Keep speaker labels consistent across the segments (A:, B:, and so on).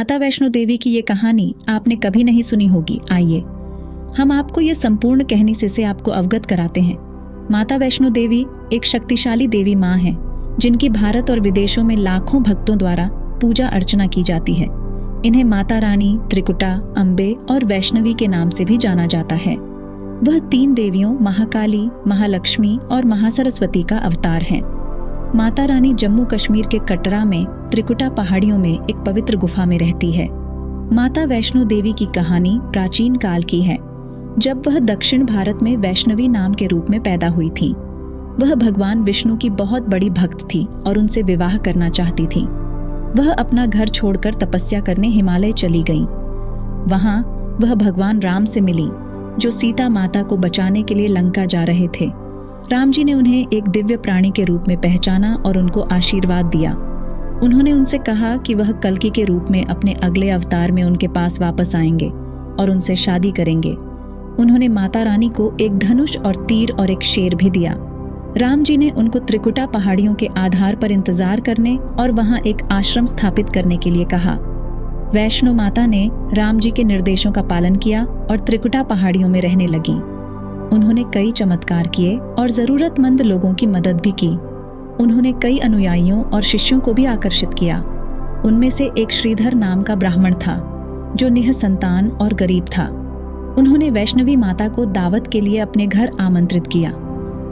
A: माता वैष्णो देवी की ये कहानी आपने कभी नहीं सुनी होगी। आइए हम आपको ये संपूर्ण कहनी से आपको अवगत कराते हैं। माता वैष्णो देवी एक शक्तिशाली देवी माँ है, जिनकी भारत और विदेशों में लाखों भक्तों द्वारा पूजा अर्चना की जाती है। इन्हें माता रानी, त्रिकुटा, अम्बे और वैष्णवी के नाम से भी जाना जाता है। वह 3 देवियों महाकाली, महालक्ष्मी और महासरस्वती का अवतार हैं। माता रानी जम्मू कश्मीर के कटरा में त्रिकुटा पहाड़ियों में एक पवित्र गुफा में रहती है। माता वैष्णो देवी की कहानी प्राचीन काल की है, जब वह दक्षिण भारत में वैष्णवी नाम के रूप में पैदा हुई थी। वह भगवान विष्णु की बहुत बड़ी भक्त थी और उनसे विवाह करना चाहती थी। वह अपना घर छोड़कर तपस्या करने हिमालय चली गईं। वहां वह भगवान राम से मिली, जो सीता माता को बचाने के लिए लंका जा रहे थे। राम जी ने उन्हें एक दिव्य प्राणी के रूप में पहचाना और उनको आशीर्वाद दिया। उन्होंने उनसे कहा कि वह कल्कि के रूप में अपने अगले अवतार में उनके पास वापस आएंगे और उनसे शादी करेंगे। उन्होंने माता रानी को एक धनुष और तीर और एक शेर भी दिया। राम जी ने उनको त्रिकुटा पहाड़ियों के आधार पर इंतजार करने और वहां एक आश्रम स्थापित करने के लिए कहा। वैष्णो माता ने राम जी के निर्देशों का पालन किया और त्रिकुटा पहाड़ियों में रहने लगी। उन्होंने कई चमत्कार किए और जरूरतमंद लोगों की मदद भी की। उन्होंने कई अनुयायियों और शिष्यों को भी आकर्षित किया। उनमें से एक श्रीधर नाम का ब्राह्मण था, जो निःसंतान और गरीब था। उन्होंने वैष्णवी माता को दावत के लिए अपने घर आमंत्रित किया।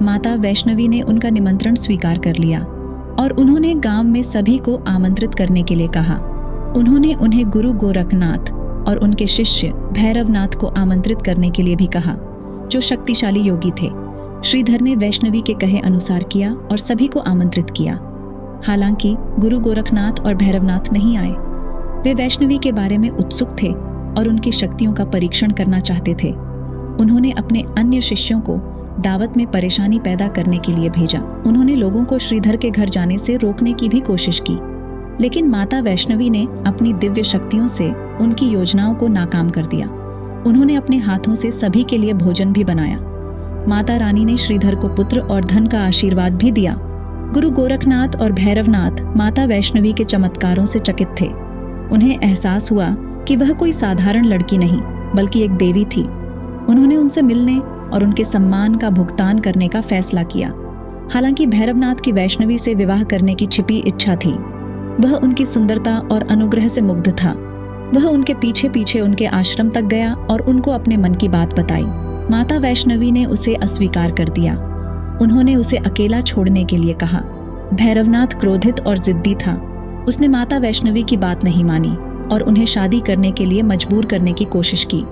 A: माता वैष्णवी ने उनका निमंत्रण स्वीकार कर लिया और उन्होंने गांव में सभी को आमंत्रित करने के लिए कहा। उन्होंने उन्हें गुरु गोरखनाथ और उनके शिष्य भैरवनाथ को आमंत्रित करने के लिए भी कहा, जो शक्तिशाली योगी थे। श्रीधर ने वैष्णवी के कहे अनुसार किया और सभी को आमंत्रित किया। हालांकि गुरु गोरखनाथ और भैरवनाथ नहीं आए। वे वैष्णवी के बारे में उत्सुक थे और उनकी शक्तियों का परीक्षण करना चाहते थे। उन्होंने अपने अन्य शिष्यों को दावत में परेशानी पैदा करने के लिए भेजा। उन्होंने लोगों को श्रीधर के घर जाने से रोकने की भी कोशिश की, लेकिन माता वैष्णवी ने अपनी दिव्य शक्तियों से उनकी योजनाओं को नाकाम कर दिया। उन्होंने अपने हाथों से सभी के लिए भोजन भी बनाया। माता रानी ने श्रीधर को पुत्र और धन का आशीर्वाद भी दिया। गुरु गोरखनाथ और भैरवनाथ माता वैष्णवी के चमत्कारों से चकित थे। उन्हें एहसास हुआ कि वह कोई साधारण लड़की नहीं, बल्कि एक देवी थी। उन्होंने उनसे मिलने और उनके सम्मान का भुगतान करने का फैसला किया। हालांकि भैरवनाथ की वैष्णवी से विवाह करने की छिपी इच्छा थी। वह उनकी सुंदरता और अनुग्रह से मुग्ध था। वह उनके पीछे पीछे उनके आश्रम तक गया और उनको अपने मन की बात बताई। माता वैष्णवी ने उसे अस्वीकार कर दिया। उन्होंने उसे अकेला छोड़ने के लिए कहा। भैरवनाथ क्रोधित और जिद्दी था। उसने माता वैष्णवी की बात नहीं मानी और उन्हें शादी करने के लिए मजबूर करने की कोशिश की।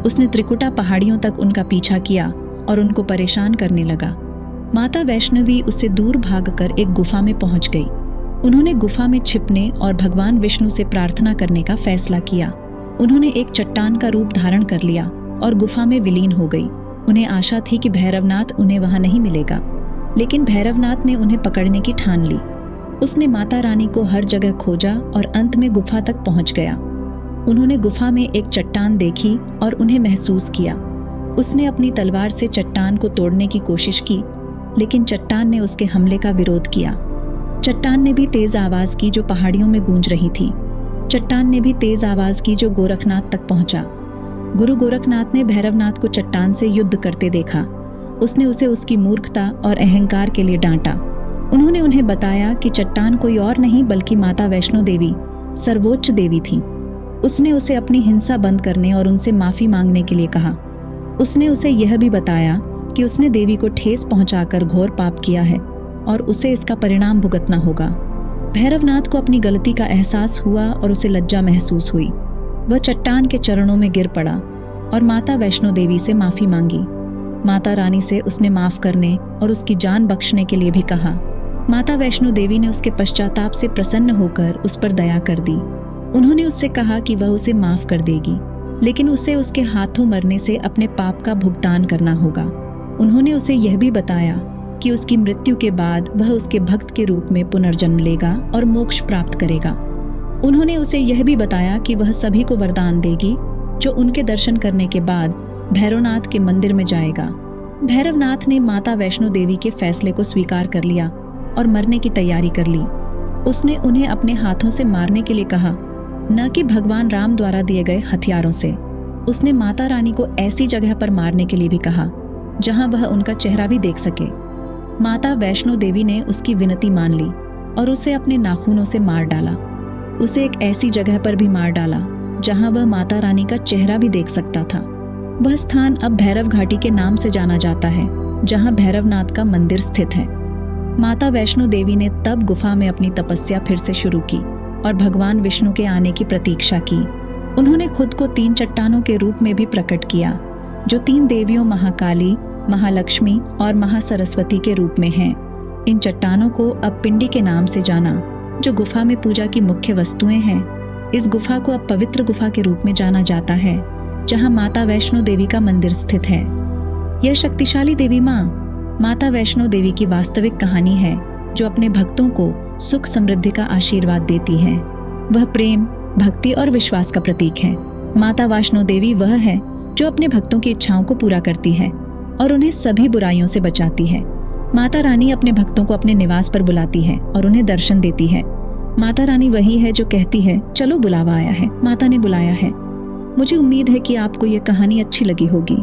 A: उसने त्रिकुटा पहाड़ियों तक उनका पीछा किया और उनको परेशान करने लगा। माता वैष्णवी उससे दूर भागकर एक गुफा में पहुंच गई। उन्होंने गुफा में छिपने और भगवान विष्णु से प्रार्थना करने का फैसला किया। उन्होंने एक चट्टान का रूप धारण कर लिया और गुफा में विलीन हो गई। उन्हें आशा थी कि भैरवनाथ उन्हें वहां नहीं मिलेगा, लेकिन भैरवनाथ ने उन्हें पकड़ने की ठान ली। उसने माता रानी को हर जगह खोजा और अंत में गुफा तक पहुंच गया। उन्होंने गुफा में एक चट्टान देखी और उन्हें महसूस किया। उसने अपनी तलवार से चट्टान को तोड़ने की कोशिश की, लेकिन चट्टान ने उसके हमले का विरोध किया। चट्टान ने भी तेज आवाज की जो पहाड़ियों में गूंज रही थी। चट्टान ने भी तेज आवाज की जो गोरखनाथ तक पहुंचा। गुरु गोरखनाथ ने भैरवनाथ को चट्टान से युद्ध करते देखा। उसने उसे उसकी मूर्खता और अहंकार के लिए डांटा। उन्होंने उन्हें बताया कि चट्टान कोई और नहीं बल्कि माता वैष्णो देवी, सर्वोच्च देवी थी। उसने उसे अपनी हिंसा बंद करने और उनसे माफी मांगने के लिए कहा। उसने उसे यह भी बताया कि उसने देवी को ठेस पहुंचाकर घोर पाप किया है और उसे इसका परिणाम भुगतना होगा। भैरवनाथ को अपनी गलती का एहसास हुआ और उसे लज्जा महसूस हुई। वह चट्टान के चरणों में गिर पड़ा और माता वैष्णो देवी से माफी मांगी। माता रानी से उसने माफ करने और उसकी जान बख्शने के लिए भी कहा। माता वैष्णो देवी ने उसके पश्चाताप से प्रसन्न होकर उस पर दया कर दी। उन्होंने उससे कहा कि वह उसे माफ कर देगी, लेकिन उसे उसके हाथों मरने से अपने पाप का भुगतान करना होगा। उन्होंने उसे यह भी बताया कि उसकी मृत्यु के बाद वह उसके भक्त के रूप में पुनर्जन्म लेगा और मोक्ष प्राप्त करेगा। उन्होंने उसे यह भी बताया कि वह सभी को वरदान देगी जो उनके दर्शन करने के बाद भैरवनाथ के मंदिर में जाएगा। भैरवनाथ ने माता वैष्णो देवी के फैसले को स्वीकार कर लिया और मरने की तैयारी कर ली। उसने उन्हें अपने हाथों से मारने के लिए कहा, न कि भगवान राम द्वारा दिए गए हथियारों से। उसने माता रानी को ऐसी जगह पर मारने के लिए भी कहा जहां वह उनका चेहरा भी देख सके। माता वैष्णो देवी ने उसकी विनती मान ली और उसे अपने नाखूनों से मार डाला। उसे एक ऐसी जगह पर भी मार डाला जहां वह माता रानी का चेहरा भी देख सकता था। वह स्थान अब भैरव घाटी के नाम से जाना जाता है, जहां भैरवनाथ का मंदिर स्थित है। माता वैष्णो देवी ने तब गुफा में अपनी तपस्या फिर से शुरू की और भगवान विष्णु के आने की प्रतीक्षा की। उन्होंने खुद को 3 चट्टानों के रूप में भी प्रकट किया, जो 3 देवियों महाकाली, महालक्ष्मी और महासरस्वती के रूप में हैं। इन चट्टानों को अब पिंडी के नाम से जाना, जो गुफा में पूजा की मुख्य वस्तुएं हैं। इस गुफा को अब पवित्र गुफा के रूप में जाना जाता है, जहां माता वैष्णो देवी का मंदिर स्थित है। यह शक्तिशाली देवी माँ माता वैष्णो देवी की वास्तविक कहानी है, जो अपने भक्तों को सुख समृद्धि का आशीर्वाद देती है। वह प्रेम, भक्ति और विश्वास का प्रतीक है। माता वैष्णो देवी वह है जो अपने भक्तों की इच्छाओं को पूरा करती है और उन्हें सभी बुराइयों से बचाती है। माता रानी अपने भक्तों को अपने निवास पर बुलाती है और उन्हें दर्शन देती है। माता रानी वही है जो कहती है, चलो बुलावा आया है, माता ने बुलाया है। मुझे उम्मीद है कि आपको ये कहानी अच्छी लगी होगी।